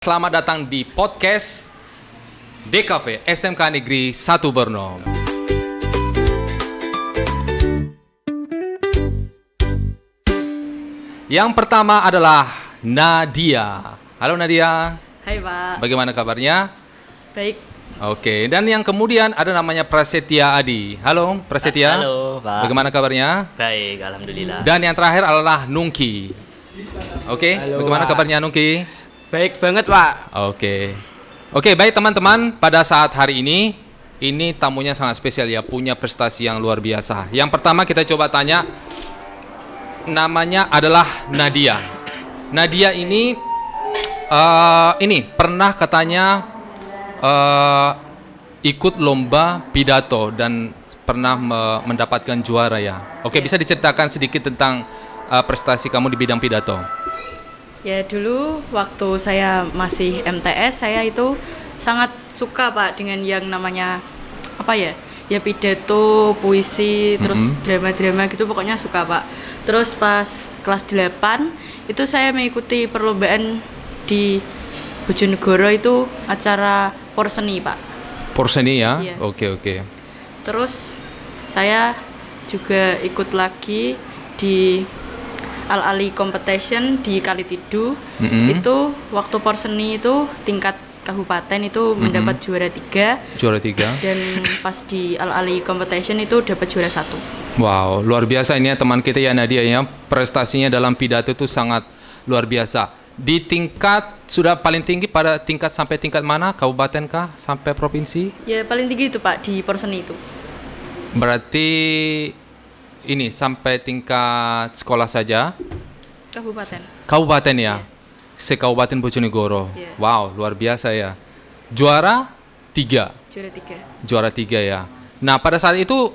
Selamat datang di podcast DKV SMK Negeri 1 Borno. Yang pertama adalah Nadia. Halo Nadia. Hai Pak. Bagaimana kabarnya? Baik. Oke, dan yang kemudian ada namanya Prasetya Adi. Halo Prasetya. Halo Pak. Bagaimana kabarnya? Baik, alhamdulillah. Dan yang terakhir adalah Nungki. Oke, Halo, bagaimana Pak. kabarnya Nungki? Baik banget, Pak. Oke, baik teman-teman. Pada saat hari ini tamunya sangat spesial ya, punya prestasi yang luar biasa. Yang pertama kita coba tanya, namanya adalah Nadia. Nadia ini pernah katanya ikut lomba pidato dan pernah mendapatkan juara ya. Oke, bisa diceritakan sedikit tentang prestasi kamu di bidang pidato? Ya dulu waktu saya masih MTS saya itu sangat suka Pak dengan yang namanya apa ya? Ya pidato, puisi, terus drama-drama gitu pokoknya suka Pak. Terus pas kelas 8 itu saya mengikuti perlombaan di Bojonegoro itu acara porseni Pak. Porseni ya? Iya. Oke. Terus saya juga ikut lagi di Al-Ali Competition di Kalitidu. Itu waktu porseni itu tingkat kabupaten itu mendapat juara 3. Juara 3. Dan pas di Al-Ali Competition itu dapat juara 1. Wow, luar biasa ini ya teman kita ya Nadia ya. Prestasinya dalam pidato itu sangat luar biasa. Di tingkat sudah paling tinggi pada tingkat sampai tingkat mana? Kabupaten kah? Sampai provinsi? Ya paling tinggi itu Pak di porseni itu. Berarti ini sampai tingkat sekolah saja? Kabupaten. Kabupaten ya? Se-Kabupaten Bojonegoro. Iya. Wow, luar biasa ya. Juara 3. Juara 3. Juara 3 ya. Nah, pada saat itu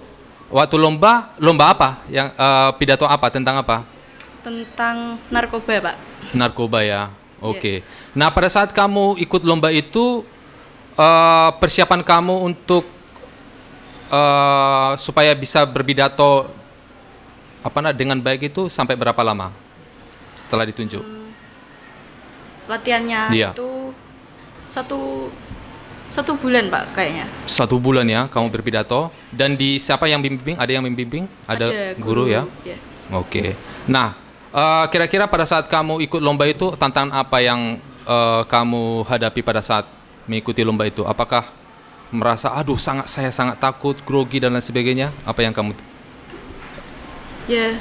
waktu lomba apa? Yang pidato apa? Tentang apa? Tentang narkoba Pak. Narkoba ya. Oke. Nah, pada saat kamu ikut lomba itu persiapan kamu untuk supaya bisa berpidato dengan baik itu sampai berapa lama setelah ditunjuk? Latihannya Iya. itu satu bulan Pak kayaknya. 1 bulan ya kamu berpidato. Dan di siapa yang bimbing? Ada yang membimbing? Ada guru ya? Ya. Oke. Nah, kira-kira pada saat kamu ikut lomba itu tantangan apa yang kamu hadapi pada saat mengikuti lomba itu? Apakah merasa saya sangat takut, grogi dan lain sebagainya? Apa yang kamu? Ya,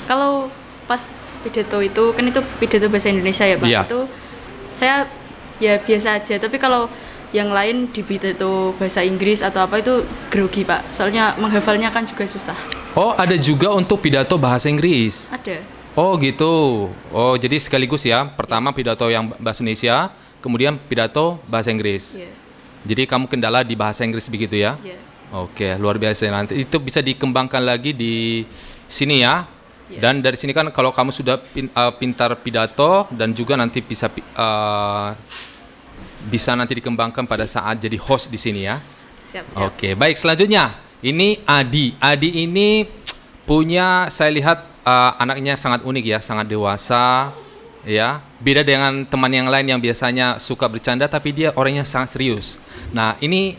kalau pas pidato itu kan itu pidato bahasa Indonesia ya Pak. Iya. Itu saya ya biasa aja. Tapi kalau yang lain di pidato bahasa Inggris atau apa itu grogi Pak. Soalnya menghafalnya kan juga susah. Oh, ada juga untuk pidato bahasa Inggris. Ada. Oh gitu. Oh jadi sekaligus ya. Pertama pidato yang bahasa Indonesia, kemudian pidato bahasa Inggris. Iya. Jadi kamu kendala di bahasa Inggris begitu ya? Iya. Oke, luar biasa. Nanti itu bisa dikembangkan lagi di sini ya. Iya. Dan dari sini kan kalau kamu sudah pintar pidato dan juga nanti bisa nanti dikembangkan pada saat jadi host di sini ya. Siap. Oke, baik selanjutnya. Ini Adi. Adi ini punya saya lihat anaknya sangat unik ya, sangat dewasa ya. Beda dengan teman yang lain yang biasanya suka bercanda tapi dia orangnya sangat serius. Nah, Adi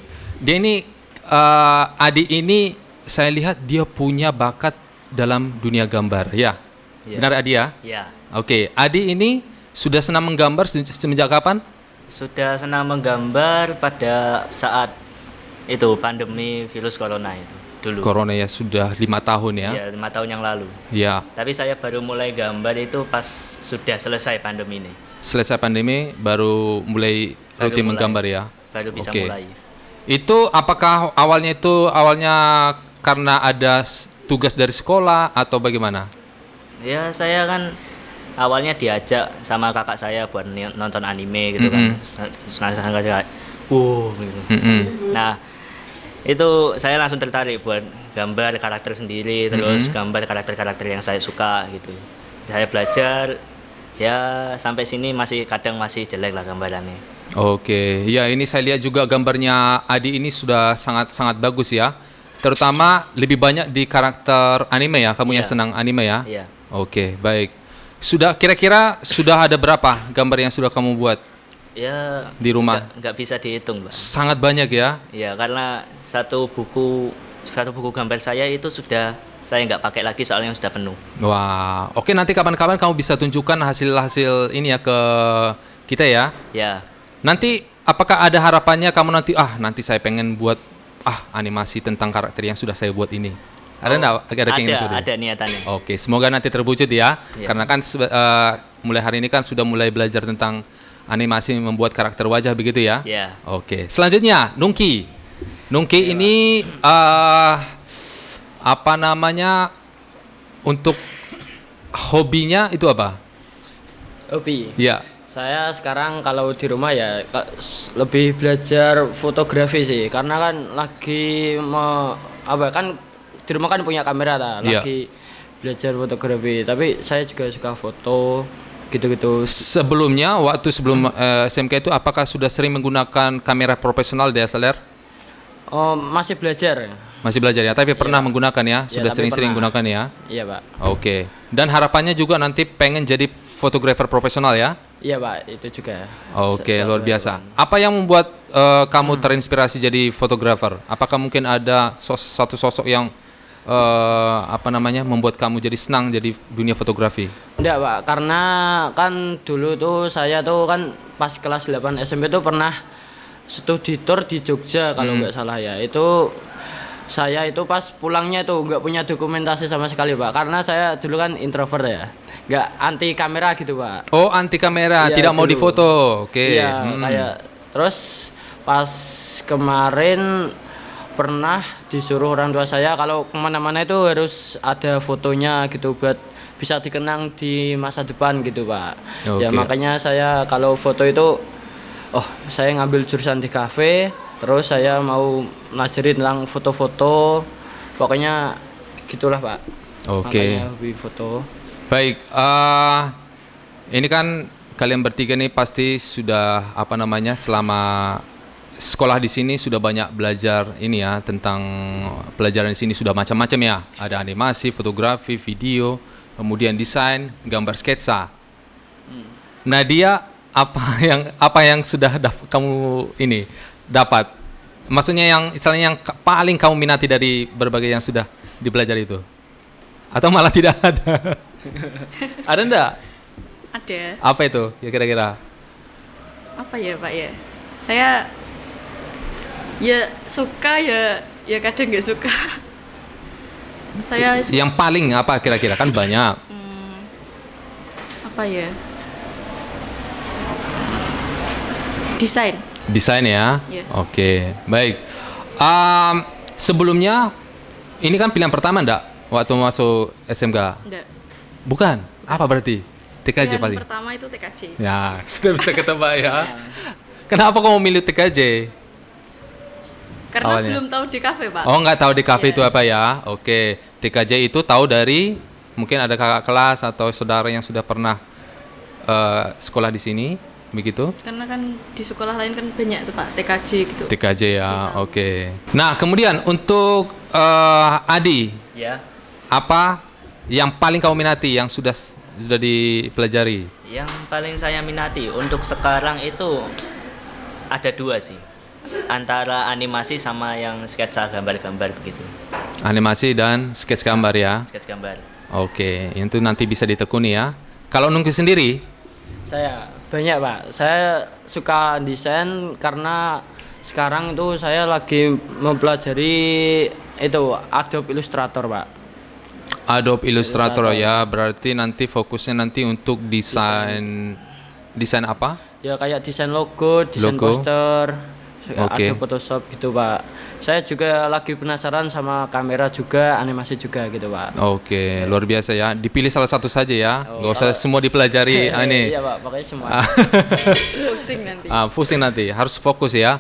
ini saya lihat dia punya bakat dalam dunia gambar ya. Iya. Benar Adi ya? Ya, Oke, Adi ini sudah senang menggambar semenjak kapan? sudah senang menggambar pada saat itu pandemi virus corona itu dulu. Corona ya sudah 5 tahun ya. Ya, 5 tahun yang lalu. Ya. Tapi saya baru mulai gambar itu pas sudah selesai pandemi ini. Selesai pandemi baru mulai Baru rutin mulai. menggambar ya. Baru bisa Oke. mulai. Itu apakah awalnya karena ada tugas dari sekolah atau bagaimana? Ya, saya kan awalnya diajak sama kakak saya buat nonton anime gitu kan. Sangka saya, gitu. Nah, itu saya langsung tertarik buat gambar karakter sendiri, terus gambar karakter-karakter yang saya suka gitu. Saya belajar ya sampai sini kadang masih jelek lah gambarannya. Oke, ya ini saya lihat juga gambarnya Adi ini sudah sangat bagus ya. Terutama lebih banyak di karakter anime ya. Kamu yang Iya. senang anime ya? Iya. Oke, baik. Kira-kira sudah ada berapa gambar yang sudah kamu buat? Ya di rumah? nggak bisa dihitung, Pak. Sangat banyak ya. Ya karena satu buku gambar saya itu sudah saya nggak pakai lagi soalnya sudah penuh. Wah, oke, nanti kapan-kapan kamu bisa tunjukkan hasil-hasil ini ya ke kita ya. Ya, Nanti apakah ada harapannya kamu nanti saya pengen buat animasi tentang karakter yang sudah saya buat ini. Ada enggak? Ada keinginan seperti itu? ada niatannya. Oke, semoga nanti terwujud ya. Iya. Karena kan mulai hari ini kan sudah mulai belajar tentang animasi membuat karakter wajah begitu ya. Ya. Oke, selanjutnya Nungki. Nungki ini apa namanya, untuk hobinya itu apa? Hobi. Ya. Saya sekarang kalau di rumah ya lebih belajar fotografi sih, karena kan lagi kan di rumah kan punya kamera Iya. lagi belajar fotografi. Tapi saya juga suka foto gitu-gitu. Sebelumnya sebelum SMK itu apakah sudah sering menggunakan kamera profesional DSLR? Oh, masih belajar. Masih belajar ya, tapi pernah menggunakan ya, sudah tapi sering-sering pernah. gunakan ya. Iya, Pak. Oke. Dan harapannya juga nanti pengen jadi fotografer profesional ya. Iya, Pak, itu juga. Oke, Sa- luar sa- biasa. Apa yang membuat kamu terinspirasi jadi fotografer? Apakah mungkin ada satu sosok yang membuat kamu jadi senang jadi dunia fotografi? Enggak, Pak, karena kan dulu tuh saya tuh kan pas kelas 8 SMP tuh pernah studi tour di Jogja kalau nggak salah ya. Itu saya itu pas pulangnya tuh nggak punya dokumentasi sama sekali, Pak, karena saya dulu kan introvert ya, nggak anti kamera gitu, Pak. Oh, anti kamera, Iya, tidak mau dulu. difoto. Oke. Iya, kayak terus pas kemarin pernah disuruh orang tua saya kalau kemana-mana itu harus ada fotonya gitu buat bisa dikenang di masa depan gitu, Pak. Ya Oke. makanya saya kalau foto itu saya ngambil jurusan di kafe, terus saya mau ngajarin tentang foto-foto, pokoknya gitulah, Pak. Oke. Makanya hobi foto. Baik, ini kan kalian bertiga nih pasti sudah selama sekolah di sini sudah banyak belajar ini ya, tentang pelajaran di sini sudah macam-macam ya. Ada animasi, fotografi, video, kemudian desain, gambar sketsa. Nadia, apa yang sudah kamu ini dapat? Maksudnya yang istilahnya yang paling kamu minati dari berbagai yang sudah dipelajari itu? Atau malah tidak ada? Ada enggak? Ada. Apa itu ya kira-kira? Apa ya, Pak ya? Saya ya suka ya kadang nggak suka. Saya Yang paling apa kira-kira, kan banyak. apa ya? Desain. Desain ya. Iya. Oke, baik. Sebelumnya ini kan pilihan pertama enggak waktu masuk SMK? Enggak. Bukan. Apa berarti? TKJ Pilihan paling. pertama itu TKJ. Ya, sudah bisa ketebak ya. Kenapa kamu milih TKJ? Karena Awalnya. belum tahu di kafe, Pak. Oh, nggak tahu di kafe Iya. itu apa ya? Oke, TKJ itu tahu dari mungkin ada kakak kelas atau saudara yang sudah pernah sekolah di sini, begitu? Karena kan di sekolah lain kan banyak tuh, Pak, TKJ gitu. TKJ ya, oke. Nah, kemudian untuk Adi, Ya. apa yang paling kamu minati yang sudah dipelajari? Yang paling saya minati untuk sekarang itu ada dua sih, antara animasi sama yang sketsa gambar-gambar begitu. Animasi dan sketch gambar ya. Sketsa gambar. Oke, itu nanti bisa ditekuni ya. Kalau Nungki sendiri, Saya banyak, Pak. Saya suka desain karena sekarang itu saya lagi mempelajari itu Adobe Illustrator, Pak. Adobe Illustrator ya, berarti nanti fokusnya nanti untuk desain apa? Ya kayak desain logo, desain Logo. poster, Oke. Adobe Photoshop gitu, Pak. Saya juga lagi penasaran sama kamera juga, animasi juga gitu, Pak. Oke, luar biasa ya. Dipilih salah satu saja ya, nggak usah semua dipelajari. Ini Iya, Pak, pakai semua. Pusing nanti. pusing nanti, harus fokus ya.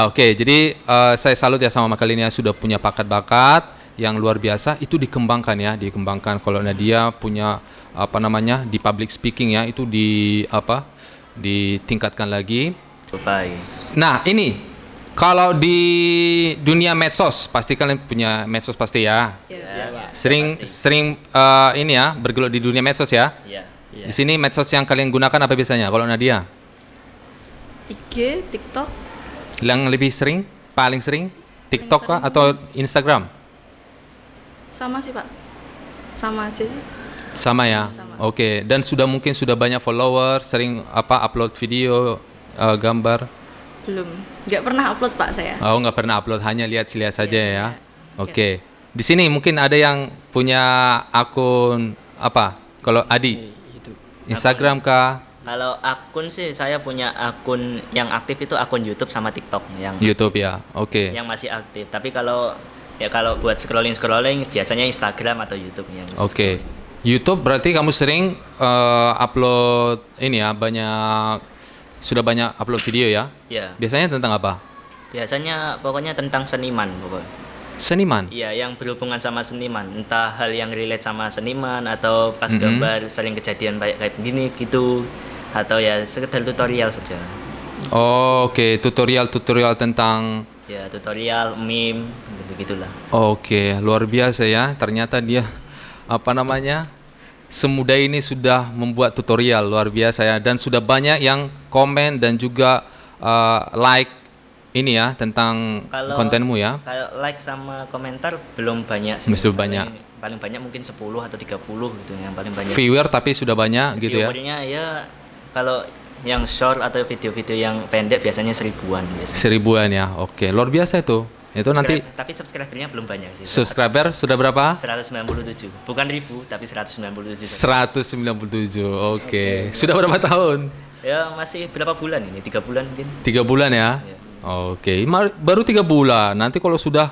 Oke, jadi saya salut ya sama kalian yang sudah punya bakat-bakat yang luar biasa. Itu dikembangkan ya, dikembangkan. Kalau Nadia punya di public speaking ya, itu ditingkatkan lagi. Baik. Nah, ini kalau di dunia medsos, pasti kalian punya medsos pasti ya. Ya. Pak. Sering ini ya, bergelut di dunia medsos ya. Iya. Di sini medsos yang kalian gunakan apa biasanya? Kalau Nadia? IG, TikTok. Yang lebih sering, paling sering TikTok kah sering. atau Instagram? Sama sih Pak. Sama aja sih. Sama ya. Sama. Oke. Dan mungkin sudah banyak follower, sering upload video, gambar. Belum. Nggak pernah upload Pak saya. Oh, nggak pernah upload, hanya lihat-lihat saja Iya, ya. iya. Oke. Di sini mungkin ada yang punya akun apa? Kalau Adi, Instagram kah? Kalau akun sih saya punya akun yang aktif itu akun YouTube sama TikTok yang YouTube ya. Oke. yang masih aktif. Tapi kalau buat scrolling biasanya Instagram atau YouTube yang Oke. YouTube berarti kamu sering upload ini ya, sudah banyak upload video ya? Ya, Biasanya tentang apa? biasanya pokoknya tentang seniman pokoknya. Seniman. Iya, yang berhubungan sama seniman, entah hal yang relate sama seniman atau pas gambar sering kejadian kayak gini gitu, atau ya sekedar tutorial saja. Oh, oke, tutorial tentang. Ya, tutorial, meme, begitulah. Oke, luar biasa ya. Ternyata dia apa namanya? Semudah ini sudah membuat tutorial, luar biasa ya. Dan sudah banyak yang komen dan juga like ini ya tentang Kalau kontenmu ya. Kalau like sama komentar belum banyak sih. Belum banyak. Paling banyak mungkin 10 atau 30 gitu yang paling banyak. Viewer tapi sudah banyak gitu ya. Viewernya ya kalau yang short atau video-video yang pendek biasanya 1000-an biasanya. 1000-an ya. Oke, luar biasa itu. Itu nanti Tapi subscribernya belum banyak sih. subscriber sudah berapa? 197. Bukan 1000 tapi 197. 197. Oke. Sudah berapa tahun? Ya masih berapa bulan ini? 3 bulan mungkin. 3 bulan ya. Iya. Oke, baru 3 bulan. Nanti kalau sudah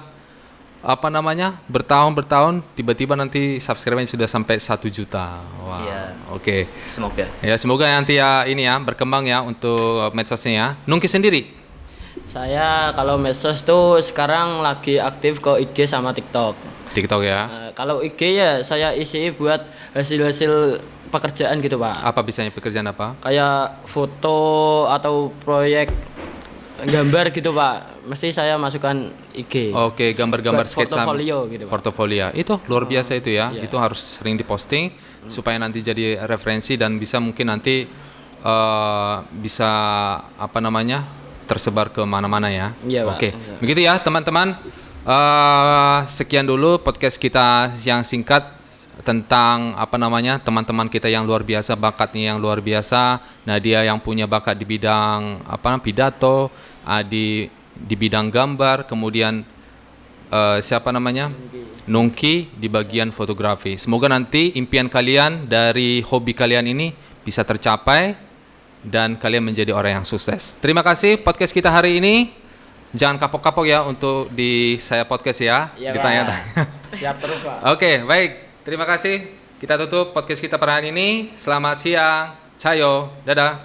apa namanya bertahun-bertahun, tiba-tiba nanti subscribernya sudah sampai 1 juta. Wow. Iya. Oke. Semoga. Ya semoga nanti ya ini ya berkembang ya untuk medsosnya ya. Nungki sendiri. Saya kalau medsos tuh sekarang lagi aktif ke IG sama TikTok. TikTok ya. Kalau IG ya saya isi buat hasil-hasil pekerjaan gitu Pak. Apa bisanya pekerjaan apa? Kayak foto atau proyek gambar gitu Pak. Mesti saya masukkan IG. Oke, gambar-gambar Buat sketsa. portofolio gitu, Pak. Portofolio. Itu luar biasa itu ya. Iya. Itu harus sering diposting supaya nanti jadi referensi dan bisa mungkin nanti bisa apa namanya? Tersebar ke mana-mana ya. Iya, Pak. Oke. Iya. Begitu ya, teman-teman. Sekian dulu podcast kita yang singkat tentang apa namanya? Teman-teman kita yang luar biasa, bakatnya yang luar biasa. Nadia yang punya bakat di bidang pidato, Adi di bidang gambar, kemudian siapa namanya? Nungki di bagian fotografi. Semoga nanti impian kalian dari hobi kalian ini bisa tercapai dan kalian menjadi orang yang sukses. Terima kasih podcast kita hari ini. Jangan kapok-kapok ya untuk di saya podcast ya. Iya, Ditanya-tanya. Pak. Siap terus Pak. Oke, baik. Terima kasih. Kita tutup podcast kita pada hari ini. Selamat siang. Cayo. Dadah.